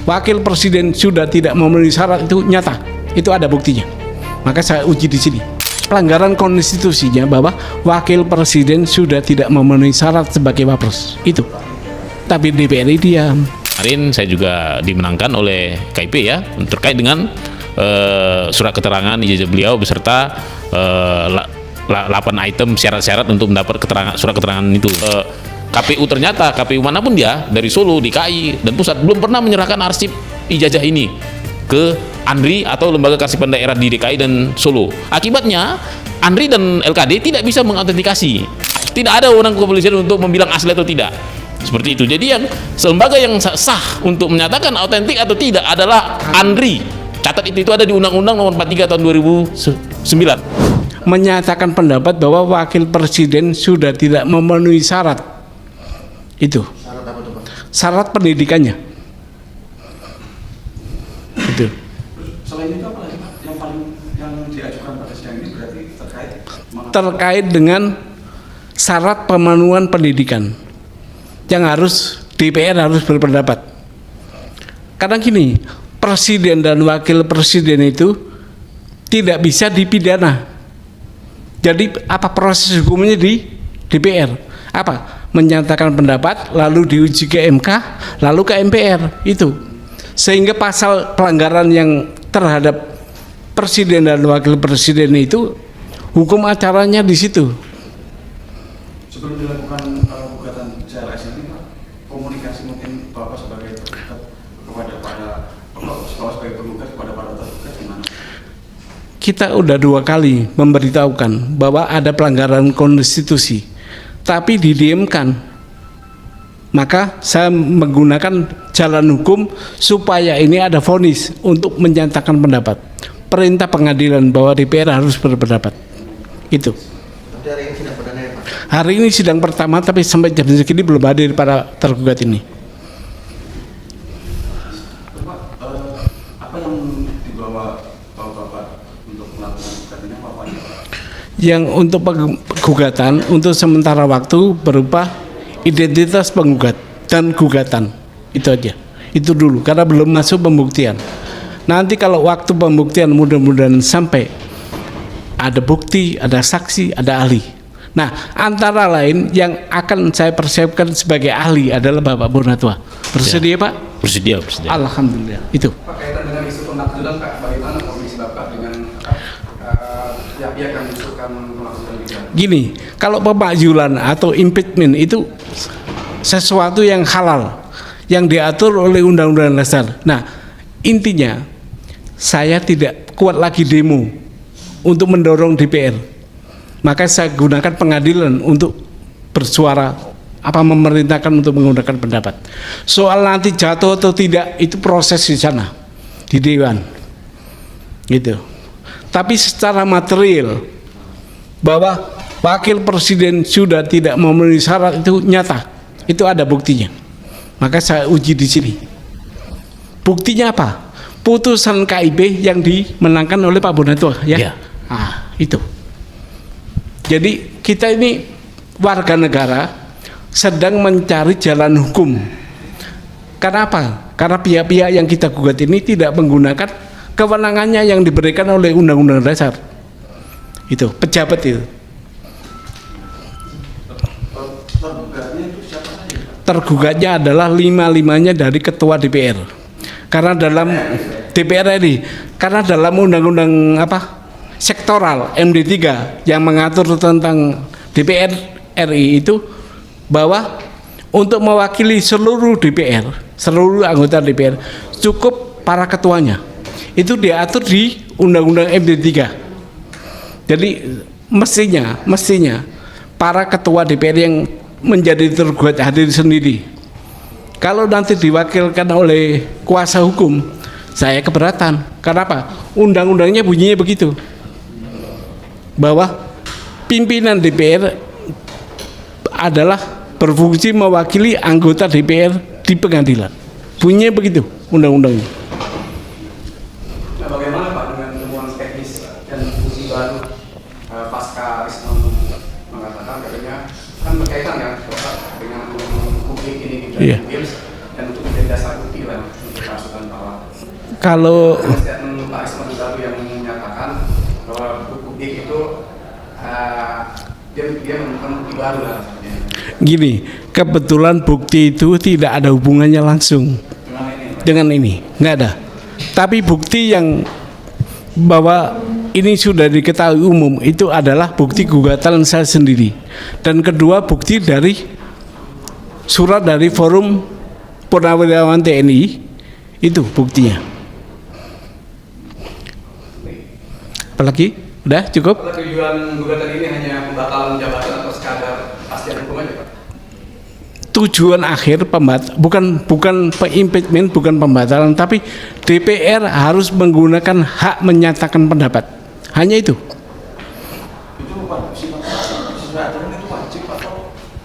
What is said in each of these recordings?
wakil presiden sudah tidak memenuhi syarat itu nyata, itu ada buktinya. Maka saya uji di sini. Pelanggaran konstitusinya bahwa wakil presiden sudah tidak memenuhi syarat sebagai wapres itu. Tapi DPR diam. Kemarin saya juga dimenangkan oleh KIP ya terkait dengan surat keterangan ijazah beliau beserta 8 item syarat-syarat untuk mendapat surat keterangan itu. KPU ternyata KPU manapun dia dari Solo, DKI dan pusat belum pernah menyerahkan arsip ijazah ini ke Andri atau lembaga kearsipan daerah di DKI dan Solo. Akibatnya Andri dan LKD tidak bisa mengautentikasi. Tidak ada wewenang kepolisian untuk membilang asli atau tidak. Seperti itu. Jadi yang lembaga yang sah untuk menyatakan autentik atau tidak adalah Andri. Catat itu ada di Undang-Undang Nomor 43 tahun 2009. Menyatakan pendapat bahwa wakil presiden sudah tidak memenuhi syarat. Itu. Syarat apa tuh, Pak? Syarat pendidikannya. Itu. Selain itu apa lagi, Pak? Yang diajukan pada sidang ini berarti terkait dengan syarat pemenuhan pendidikan yang harus DPR harus berpendapat. Karena gini, presiden dan wakil presiden itu tidak bisa dipidana. Jadi apa proses hukumnya di DPR? Apa? Menyatakan pendapat, lalu diuji ke MK, lalu ke MPR itu. Sehingga pasal pelanggaran yang terhadap presiden dan wakil presiden itu hukum acaranya di situ. Sebelum dilakukan gugatan CLS ini, Pak, komunikasi mungkin Bapak sebagai tergugat kepada sebagai penggugat kepada para tergugat gimana? Kita udah 2 kali memberitahukan bahwa ada pelanggaran konstitusi, tapi didiamkan. Maka saya menggunakan jalan hukum supaya ini ada vonis untuk menyatakan pendapat. Perintah pengadilan bahwa DPR harus berpendapat. Itu. Tapi hari ini sidang perdana ya, Pak? Hari ini sidang pertama, tapi sampai jam segini belum hadir para tergugat ini. Pak, apa yang dibawa Bapak untuk melakukan gugatan ini apa, Pak? Yang untuk gugatan untuk sementara waktu berupa identitas penggugat dan gugatan, itu aja, itu dulu karena belum masuk pembuktian. Nanti kalau waktu pembuktian mudah-mudahan sampai ada bukti, ada saksi, ada ahli. Nah, antara lain yang akan saya persiapkan sebagai ahli adalah Bapak Bonatua. Bersedia, Pak? Bersedia. Alhamdulillah. Itu. Pak, kaitan dengan isu pemakzulan, Pak, bagaimana komisi Bapak dengan pihak-pihak yang mengusulkan pemakzulan juga? Gini, kalau pemakzulan atau impeachment itu sesuatu yang halal, yang diatur oleh Undang-Undang Dasar. Nah, intinya saya tidak kuat lagi demo untuk mendorong DPR. Maka saya gunakan pengadilan untuk bersuara, memerintahkan untuk menggunakan pendapat. Soal nanti jatuh atau tidak itu proses di sana, di Dewan. Gitu. Tapi secara material bahwa wakil presiden sudah tidak memenuhi syarat itu nyata, itu ada buktinya. Maka saya uji di sini. Buktinya apa? Putusan KIP yang dimenangkan oleh Pak Bonatua, ya. Ya. Nah, itu. Jadi kita ini warga negara sedang mencari jalan hukum. Karena apa? Karena pihak-pihak yang kita gugat ini tidak menggunakan kewenangannya yang diberikan oleh Undang-Undang Dasar. Itu pejabat itu. Tergugatnya itu siapa saja, Pak? Tergugatnya adalah 5-5-nya dari Ketua DPR. Karena dalam DPR ini, karena dalam undang-undang sektoral MD3 yang mengatur tentang DPR RI itu bahwa untuk mewakili seluruh DPR, seluruh anggota DPR cukup para ketuanya. Itu diatur di Undang-Undang MD3. Jadi mestinya para ketua DPR yang menjadi tergugat hadir sendiri. Kalau nanti diwakilkan oleh kuasa hukum, saya keberatan. Karena apa? Undang-undangnya bunyinya begitu. Bahwa pimpinan DPR adalah berfungsi mewakili anggota DPR di pengadilan. Bunyinya begitu undang-undangnya. Nah, bagaimana Pak dengan temuan teknis dan fungsi baru pasca Risma mengatakan katanya kan berkaitan ya Bapak dengan publik ini gitu, Iya. games dan untuk menjadi dasar bukti lah untuk masukan Kalau statement Pak Isman Lalu yang menyatakan bahwa bukti itu dia menemukan bukti baru lah. gini, kebetulan bukti itu tidak ada hubungannya langsung dengan ini, nggak ada. Tapi bukti yang bahwa ini sudah diketahui umum itu adalah bukti gugatan saya sendiri, dan kedua bukti dari surat dari Forum Purnawirawan TNI, itu buktinya. Apalagi? Udah cukup? Tujuan gugatan ini hanya pembatalan jabatan atau sekadar pastian hukum aja, Pak? Tujuan akhir bukan impeachment, bukan pembatalan, tapi DPR harus menggunakan hak menyatakan pendapat. Hanya itu.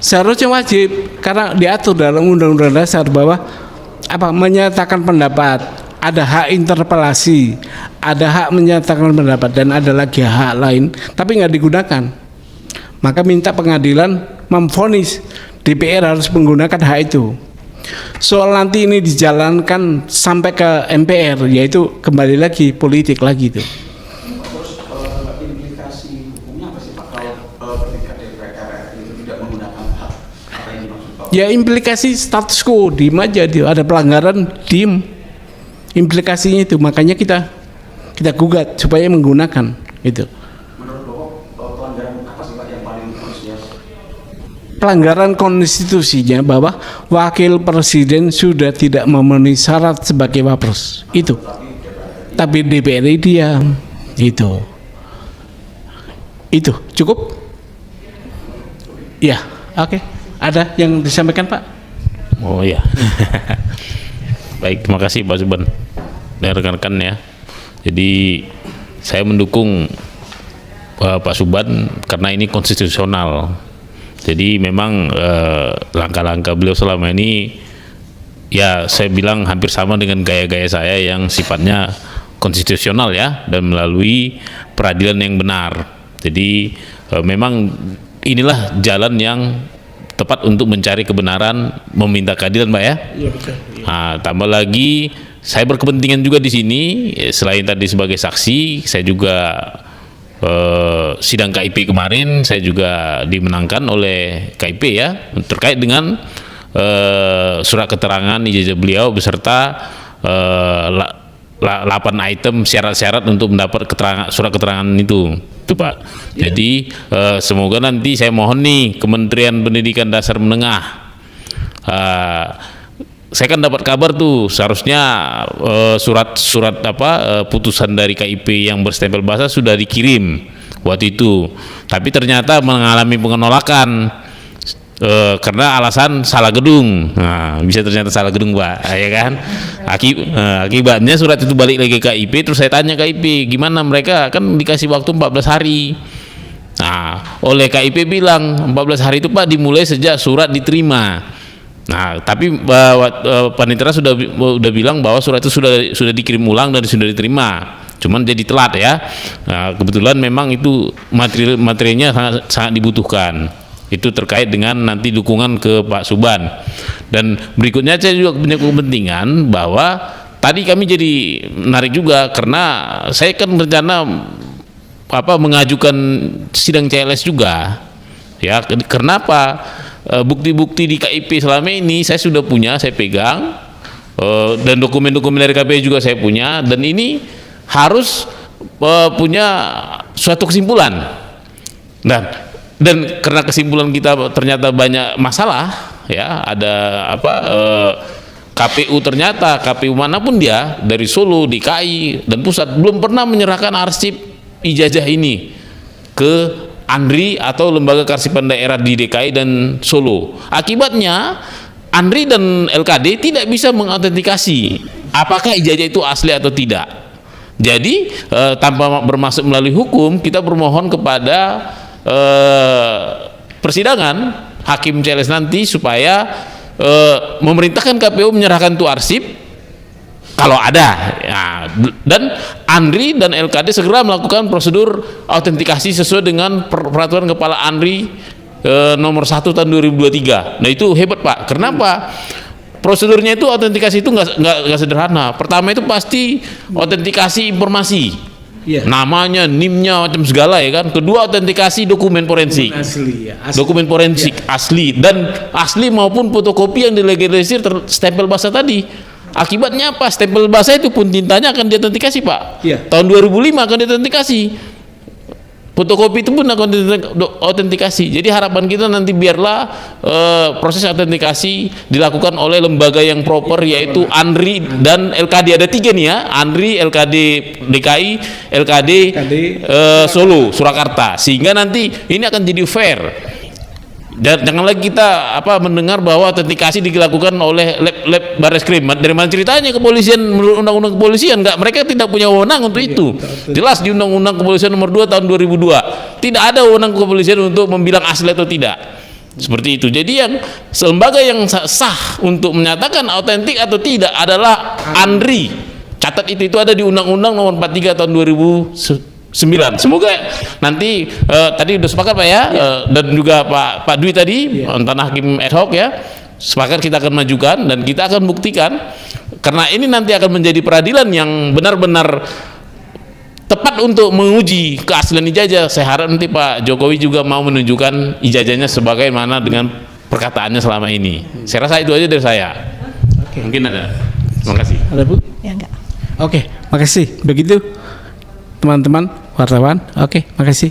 Seharusnya wajib, karena diatur dalam Undang-Undang Dasar bahwa menyatakan pendapat, ada hak interpelasi, ada hak menyatakan pendapat, dan ada lagi hak lain, tapi nggak digunakan. Maka minta pengadilan memvonis DPR harus menggunakan hak itu. Soal nanti ini dijalankan sampai ke MPR, yaitu kembali lagi politik lagi itu. Terus implikasi hukumnya apa sih Pak kalau ketika DPR itu tidak menggunakan hak apa yang dimaksud Pak? Ya implikasi status quo, diem aja dia, ada pelanggaran diem. Implikasinya itu, makanya kita gugat supaya menggunakan itu. Menurut Bapak pelanggaran apa sih Pak yang paling krusial? Pelanggaran konstitusinya bahwa wakil presiden sudah tidak memenuhi syarat sebagai wapres itu, tapi DPR diam itu cukup ya. Oke. Ada yang disampaikan Pak? Oh ya. Baik, terima kasih Pak Suban dan rekan-rekan ya. Jadi saya mendukung Pak Suban karena ini konstitusional. Jadi memang langkah-langkah beliau selama ini ya saya bilang hampir sama dengan gaya-gaya saya yang sifatnya konstitusional ya, dan melalui peradilan yang benar. Jadi memang inilah jalan yang tepat untuk mencari kebenaran, meminta keadilan, Mbak ya. Iya betul. Nah, tambah lagi saya berkepentingan juga di sini, selain tadi sebagai saksi, saya juga sidang KIP kemarin saya juga dimenangkan oleh KIP ya, terkait dengan surat keterangan ijazah beliau beserta 8 item syarat-syarat untuk mendapat surat keterangan itu Pak. Jadi semoga nanti saya mohon nih Kementerian Pendidikan Dasar Menengah, saya kan dapat kabar tuh seharusnya surat putusan dari KIP yang berstempel bahasa sudah dikirim waktu itu, tapi ternyata mengalami penolakan karena alasan salah gedung. Nah, bisa ternyata salah gedung Pak, ya kan. Akibatnya surat itu balik lagi ke KIP, terus saya tanya KIP gimana, mereka kan dikasih waktu 14 hari. Nah, oleh KIP bilang 14 hari itu Pak dimulai sejak surat diterima. Nah, tapi panitera sudah bilang bahwa surat itu sudah dikirim ulang dan sudah diterima. Cuman jadi telat ya. Nah, kebetulan memang itu materinya sangat dibutuhkan. Itu terkait dengan nanti dukungan ke Pak Suban. Dan berikutnya saya juga punya kepentingan bahwa tadi kami jadi menarik juga karena saya kan berencana mengajukan sidang CLS juga. Ya, kenapa? Bukti-bukti di KIP selama ini saya sudah punya, saya pegang, dan dokumen-dokumen dari KPI juga saya punya, dan ini harus punya suatu kesimpulan. Dan karena kesimpulan kita ternyata banyak masalah, ya ada KPU ternyata KPU manapun dia dari Solo, DKI dan pusat belum pernah menyerahkan arsip ijazah ini ke Andri atau lembaga kearsipan daerah di DKI dan Solo. Akibatnya Andri dan LKD tidak bisa mengautentikasi apakah ijazah itu asli atau tidak. Jadi tanpa bermaksud melalui hukum, kita bermohon kepada persidangan hakim CLS nanti supaya memerintahkan KPU menyerahkan itu arsip kalau ada ya, dan Andri dan LKD segera melakukan prosedur autentikasi sesuai dengan peraturan Kepala Andri nomor 1 tahun 2023. Nah itu hebat Pak. Kenapa? prosedurnya itu autentikasi itu nggak sederhana. Pertama itu pasti autentikasi informasi. Iya. Namanya, NIM-nya, macam segala ya kan. Kedua, autentikasi dokumen forensik. Asli ya. Asli. Dokumen forensik asli, dan asli maupun fotokopi yang dilegalisir stempel basah tadi. Akibatnya apa? Stempel basah itu pun tintanya akan diautentikasi, Pak. Iya. Tahun 2005 akan diautentikasi. Fotokopi itu pun akan diautentikasi. Jadi harapan kita nanti biarlah proses autentikasi dilakukan oleh lembaga yang proper, yaitu ANRI dan LKD. Ada 3 nih ya, ANRI, LKD DKI, LKD Solo, Surakarta. Sehingga nanti ini akan jadi fair. Dan jangan lagi kita mendengar bahwa autentikasi dilakukan oleh lab Barreskrim. Dari mana ceritanya kepolisian menurut undang-undang kepolisian? Enggak, mereka tidak punya wewenang untuk itu. Jelas di Undang-Undang Kepolisian Nomor 2 tahun 2002 tidak ada wewenang kepolisian untuk membilang asli atau tidak. Seperti itu. Jadi yang lembaga yang sah untuk menyatakan autentik atau tidak adalah ANRI. Catat itu ada di Undang-Undang Nomor 43 tahun 2009. Semoga nanti tadi udah sepakat Pak ya, dan juga Pak Dwi tadi mantan hakim ad hoc ya, sepakat kita akan majukan dan kita akan buktikan, karena ini nanti akan menjadi peradilan yang benar-benar tepat untuk menguji keaslian ijazah. Saya harap nanti Pak Jokowi juga mau menunjukkan ijazahnya sebagaimana dengan perkataannya selama ini. Saya rasa itu aja dari saya. Mungkin ada. Terima kasih. Ada Bu? Ya enggak. Oke, makasih. Begitu teman-teman wartawan. Oke, makasih.